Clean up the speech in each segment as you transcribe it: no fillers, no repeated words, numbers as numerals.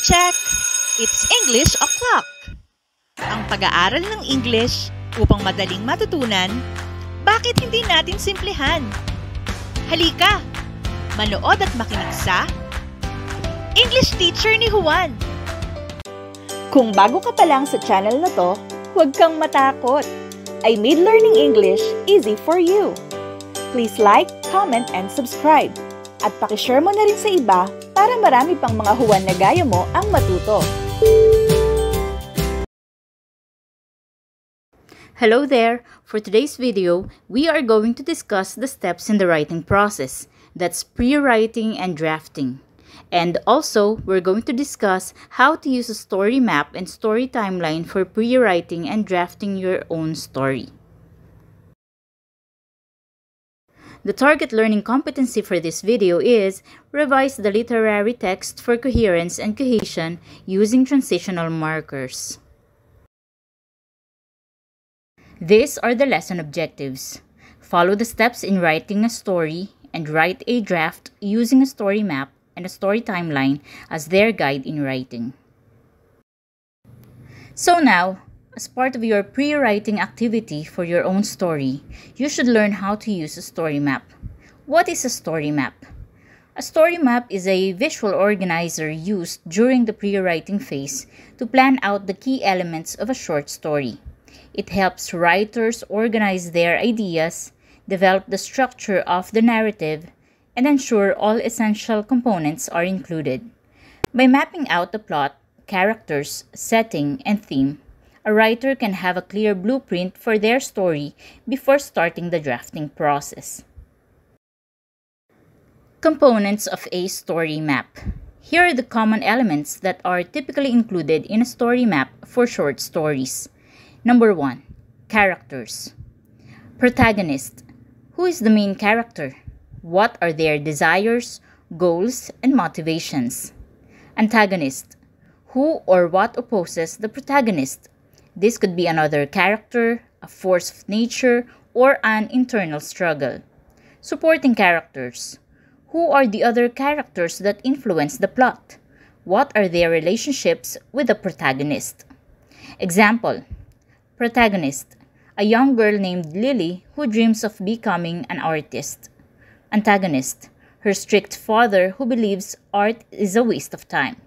check! It's English O'Clock! Ang pag-aaral ng English upang madaling matutunan, bakit hindi natin simplihan? Halika! Manood at makinig sa English Teacher ni Juan! Kung bago ka pa lang sa channel na to, huwag kang matakot. I made learning English easy for you. Please like, comment, and subscribe. At pakishare mo na rin sa iba para marami pang mga Juan na gaya mo ang matuto. Hello there! For today's video, we are going to discuss the steps in the writing process. That's pre-writing and drafting. And also, we're going to discuss how to use a story map and story timeline for pre-writing and drafting your own story. The target learning competency for this video is revise the literary text for coherence and cohesion using transitional markers. These are the lesson objectives. Follow the steps in writing a story and write a draft using a story map and a story timeline as their guide in writing. So now, as part of your pre-writing activity for your own story, you should learn how to use a story map. What is a story map? A story map is a visual organizer used during the pre-writing phase to plan out the key elements of a short story. It helps writers organize their ideas, develop the structure of the narrative, and ensure all essential components are included. By mapping out the plot, characters, setting, and theme, a writer can have a clear blueprint for their story before starting the drafting process. Components of a story map. Here are the common elements that are typically included in a story map for short stories. Number 1. Characters. Protagonist. Who is the main character? What are their desires, goals, and motivations? Antagonist. Who or what opposes the protagonist? This could be another character, a force of nature, or an internal struggle. Supporting characters. Who are the other characters that influence the plot? What are their relationships with the protagonist? Example. Protagonist. A young girl named Lily who dreams of becoming an artist. Antagonist. Her strict father who believes art is a waste of time.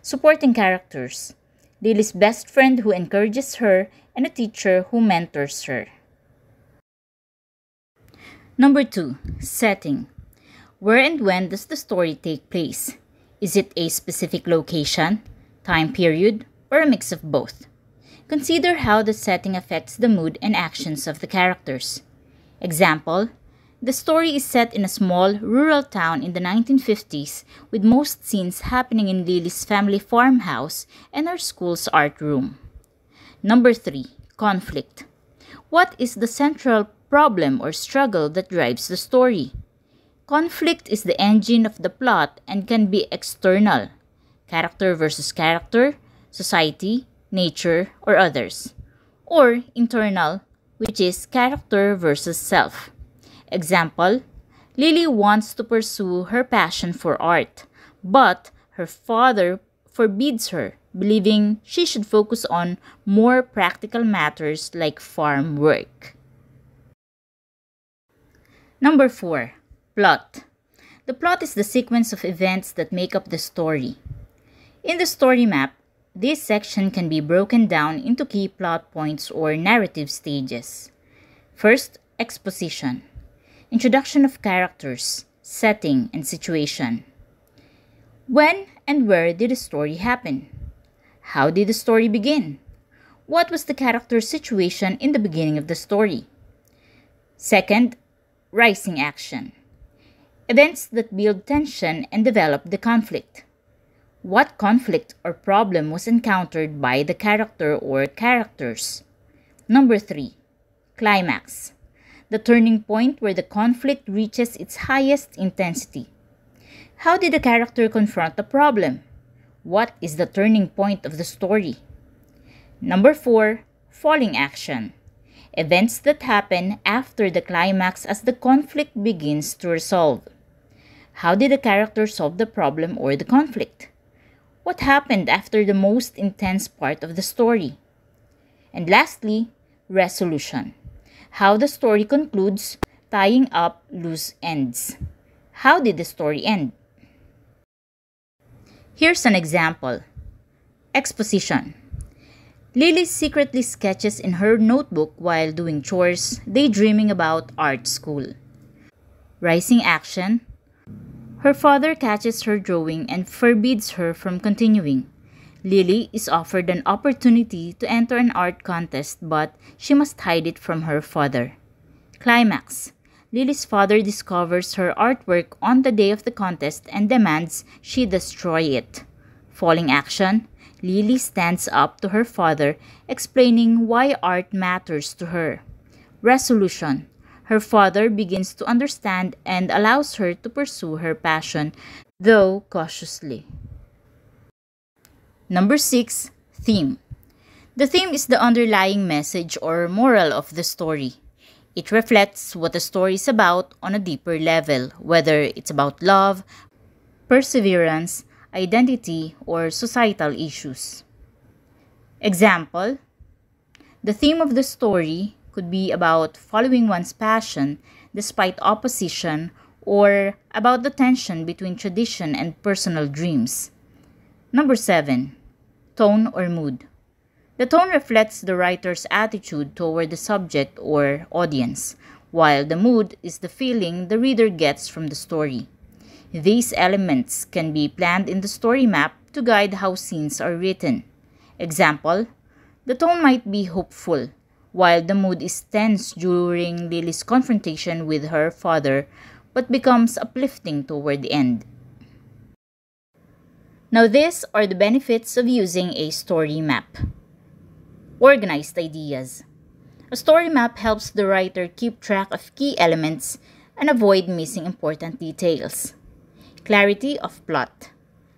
Supporting characters. Lily's best friend who encourages her and a teacher who mentors her. Number 2. Setting. Where and when does the story take place? Is it a specific location, time period, or a mix of both? Consider how the setting affects the mood and actions of the characters. Example. The story is set in a small, rural town in the 1950s with most scenes happening in Lily's family farmhouse and her school's art room. Number 3. Conflict. What is the central problem or struggle that drives the story? Conflict is the engine of the plot and can be external, character versus character, society, nature, or others, or internal, which is character versus self. Example, Lily wants to pursue her passion for art, but her father forbids her, believing she should focus on more practical matters like farm work. Number 4. Plot. The plot is the sequence of events that make up the story. In the story map, this section can be broken down into key plot points or narrative stages. First, exposition. Introduction of characters, setting, and situation. When and where did the story happen? How did the story begin? What was the character's situation in the beginning of the story? Second, rising action. Events that build tension and develop the conflict. What conflict or problem was encountered by the character or characters? Number 3. Climax. The turning point where the conflict reaches its highest intensity. How did the character confront the problem? What is the turning point of the story? Number 4. Falling action. Events that happen after the climax as the conflict begins to resolve. How did the character solve the problem or the conflict? What happened after the most intense part of the story? And lastly, resolution. How the story concludes, tying up loose ends. How did the story end? Here's an example. Exposition. Lily secretly sketches in her notebook while doing chores, daydreaming about art school. Rising action. Her father catches her drawing and forbids her from continuing. Lily is offered an opportunity to enter an art contest, but she must hide it from her father. Climax. Lily's father discovers her artwork on the day of the contest and demands she destroy it. Falling action. Lily stands up to her father, explaining why art matters to her. Resolution. Her father begins to understand and allows her to pursue her passion, though cautiously. Number 6. Theme. The theme is the underlying message or moral of the story. It reflects what the story is about on a deeper level, whether it's about love, perseverance, identity, or societal issues. Example: the theme of the story could be about following one's passion despite opposition, or about the tension between tradition and personal dreams. Number 7. Tone or mood. The tone reflects the writer's attitude toward the subject or audience, while the mood is the feeling the reader gets from the story. These elements can be planned in the story map to guide how scenes are written. Example: the tone might be hopeful, while the mood is tense during Lily's confrontation with her father, but becomes uplifting toward the end. Now, these are the benefits of using a story map. Organized ideas. A story map helps the writer keep track of key elements and avoid missing important details. Clarity of plot.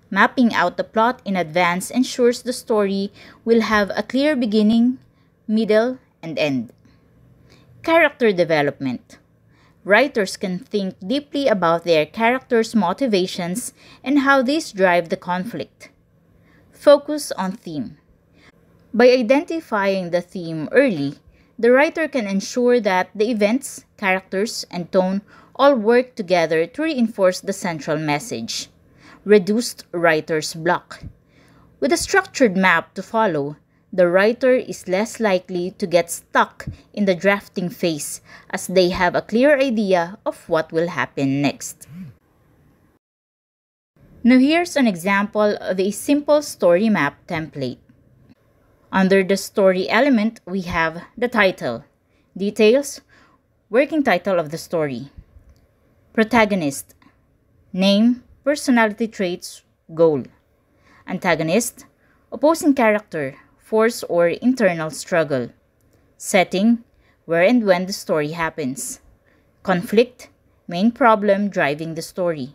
Mapping out the plot in advance ensures the story will have a clear beginning, middle, and end. Character development. Writers can think deeply about their characters' motivations and how these drive the conflict. Focus on theme. By identifying the theme early, the writer can ensure that the events, characters, and tone all work together to reinforce the central message. Reduced writer's block. With a structured map to follow, the writer is less likely to get stuck in the drafting phase as they have a clear idea of what will happen next. Now here's an example of a simple story map template. Under the story element, we have the title, details, working title of the story, protagonist, name, personality traits, goal, antagonist, opposing character, force or internal struggle, setting, where and when the story happens, conflict, main problem driving the story,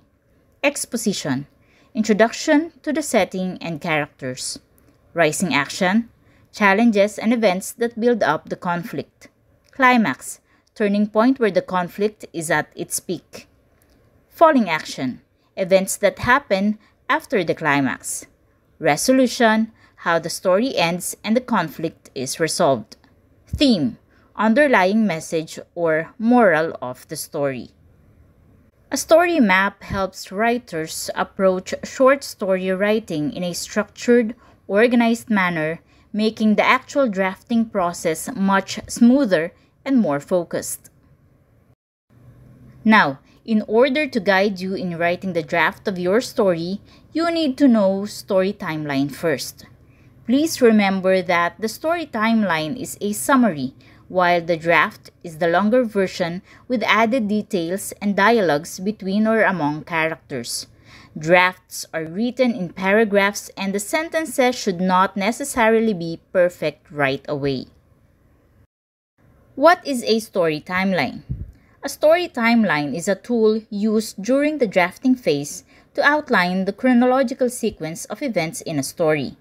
exposition, introduction to the setting and characters, rising action, challenges and events that build up the conflict, climax, turning point where the conflict is at its peak, falling action, events that happen after the climax, resolution, how the story ends and the conflict is resolved, theme, underlying message or moral of the story. A story map helps writers approach short story writing in a structured, organized manner, making the actual drafting process much smoother and more focused. Now, in order to guide you in writing the draft of your story, you need to know story timeline first. Please remember that the story timeline is a summary, while the draft is the longer version with added details and dialogues between or among characters. Drafts are written in paragraphs and the sentences should not necessarily be perfect right away. What is a story timeline? A story timeline is a tool used during the drafting phase to outline the chronological sequence of events in a story.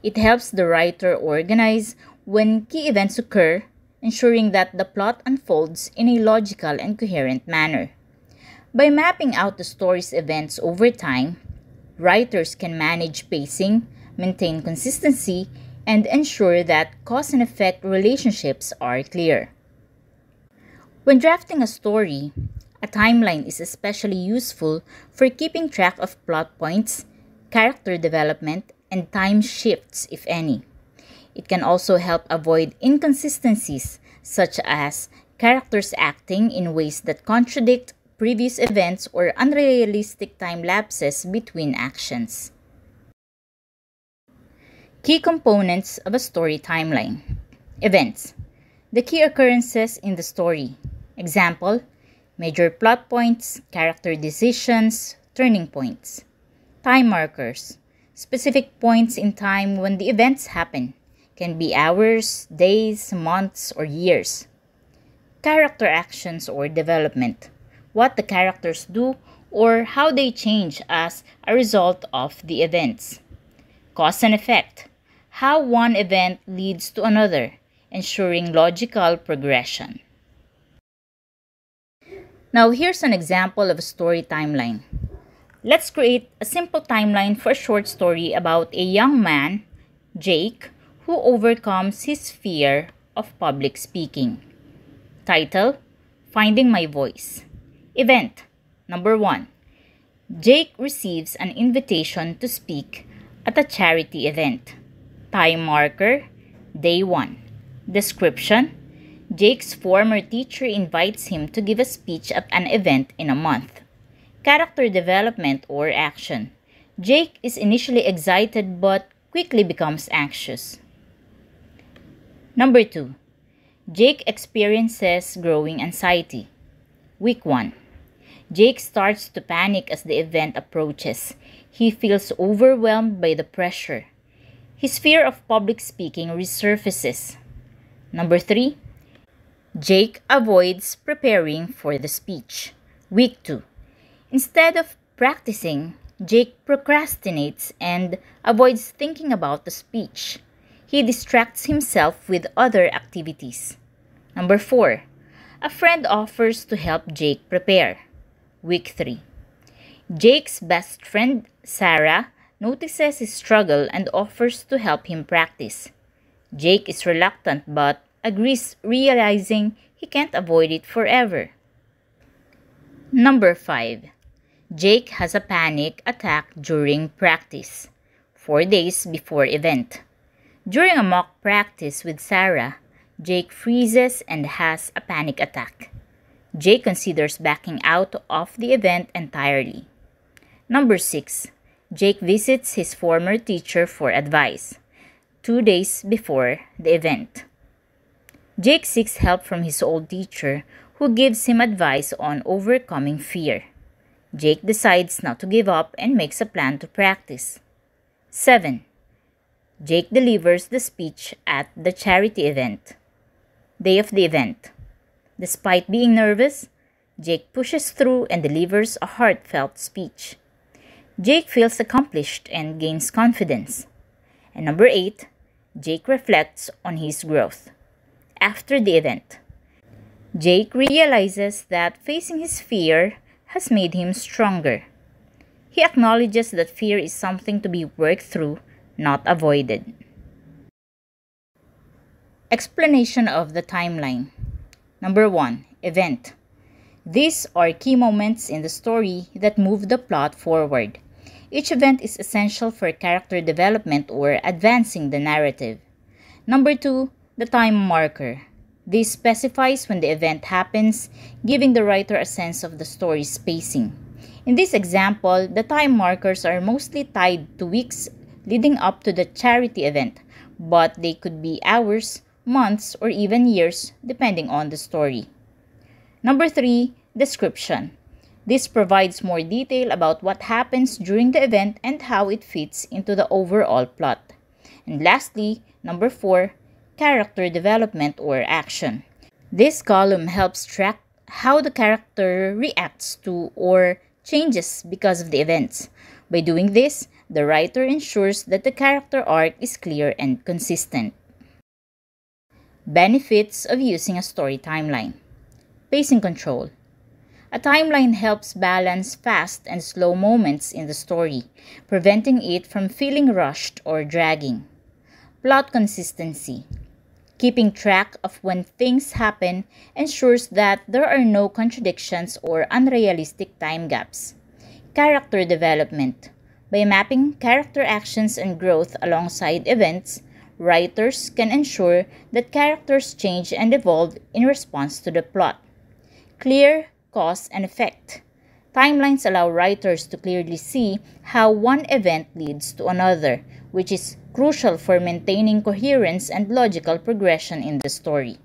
It helps the writer organize when key events occur, ensuring that the plot unfolds in a logical and coherent manner. By mapping out the story's events over time, Writers can manage pacing, maintain consistency, and ensure that cause and effect relationships are clear. When drafting a story, a timeline is especially useful for keeping track of plot points, character development, and time shifts, if any. It can also help avoid inconsistencies, such as characters acting in ways that contradict previous events or unrealistic time lapses between actions. Key components of a story timeline. Events. The key occurrences in the story. Example, major plot points, character decisions, turning points. Time markers. Specific points in time when the events happen. Can be hours, days, months, or years. Character actions or development. What the characters do or how they change as a result of the events. Cause and effect. How one event leads to another, ensuring logical progression. Now here's an example of a story timeline. Let's create a simple timeline for a short story about a young man, Jake, who overcomes his fear of public speaking. Title: Finding My Voice. Event: Number 1. Jake receives an invitation to speak at a charity event. Time marker: Day 1. Description: Jake's former teacher invites him to give a speech at an event in a month. Character development or action: Jake is initially excited but quickly becomes anxious. Number 2. Jake experiences growing anxiety. Week 1. Jake starts to panic as the event approaches. He feels overwhelmed by the pressure. His fear of public speaking resurfaces. Number 3. Jake avoids preparing for the speech. Week 2. Instead of practicing, Jake procrastinates and avoids thinking about the speech. He distracts himself with other activities. Number 4. A friend offers to help Jake prepare. Week 3. Jake's best friend, Sarah, notices his struggle and offers to help him practice. Jake is reluctant but agrees, realizing he can't avoid it forever. Number 5. Jake has a panic attack during practice, 4 days before event. During a mock practice with Sarah, Jake freezes and has a panic attack. Jake considers backing out of the event entirely. Number 6. Jake visits his former teacher for advice, 2 days before the event. Jake seeks help from his old teacher, who gives him advice on overcoming fear. Jake decides not to give up and makes a plan to practice. 7. Jake delivers the speech at the charity event. Day of the event. Despite being nervous, Jake pushes through and delivers a heartfelt speech. Jake feels accomplished and gains confidence. And number 8, Jake reflects on his growth. After the event, Jake realizes that facing his fear has made him stronger. He acknowledges that fear is something to be worked through, not avoided. Explanation of the timeline. Number 1. Event. These are key moments in the story that move the plot forward. Each event is essential for character development or advancing the narrative. Number 2. The time marker. This specifies when the event happens, giving the writer a sense of the story's pacing. In this example, the time markers are mostly tied to weeks leading up to the charity event, but they could be hours, months, or even years, depending on the story. Number 3. Description. This provides more detail about what happens during the event and how it fits into the overall plot. And lastly, number 4. Character development or action. This column helps track how the character reacts to or changes because of the events. By doing this, the writer ensures that the character arc is clear and consistent. Benefits of using a story timeline. Pacing control. A timeline helps balance fast and slow moments in the story, preventing it from feeling rushed or dragging. Plot consistency. Keeping track of when things happen ensures that there are no contradictions or unrealistic time gaps. Character development. By mapping character actions and growth alongside events, writers can ensure that characters change and evolve in response to the plot. Clear cause and effect. Timelines allow writers to clearly see how one event leads to another, which is crucial for maintaining coherence and logical progression in the story.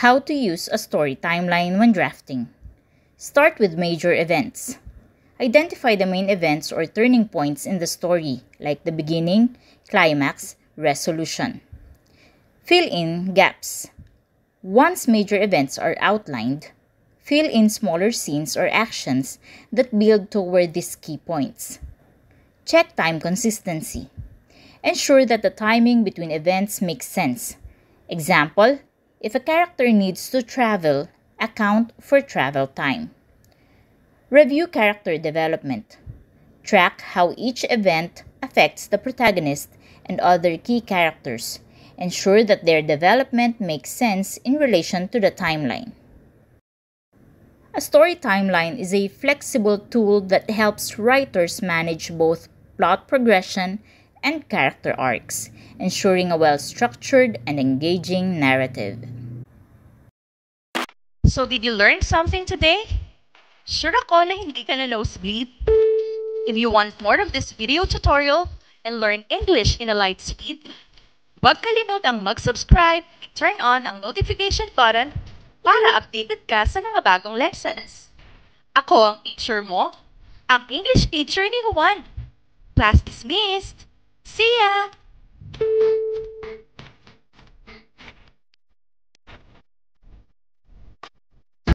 How to use a story timeline when drafting. Start with major events. Identify the main events or turning points in the story, like the beginning, climax, resolution. Fill in gaps. Once major events are outlined, fill in smaller scenes or actions that build toward these key points. Check time consistency. Ensure that the timing between events makes sense. Example, if a character needs to travel, account for travel time. Review character development. Track how each event affects the protagonist and other key characters. Ensure that their development makes sense in relation to the timeline. A story timeline is a flexible tool that helps writers manage both plot progression and character arcs, ensuring a well-structured and engaging narrative. So did you learn something today? Sure ako na hindi ka na nosebleed. If you want more of this video tutorial and learn English in a light speed, huwag kalimutang mag-subscribe, turn on ang notification button para updated ka sa mga bagong lessons. Ako ang teacher mo, ang English teacher ni Juan. Class dismissed. See ya!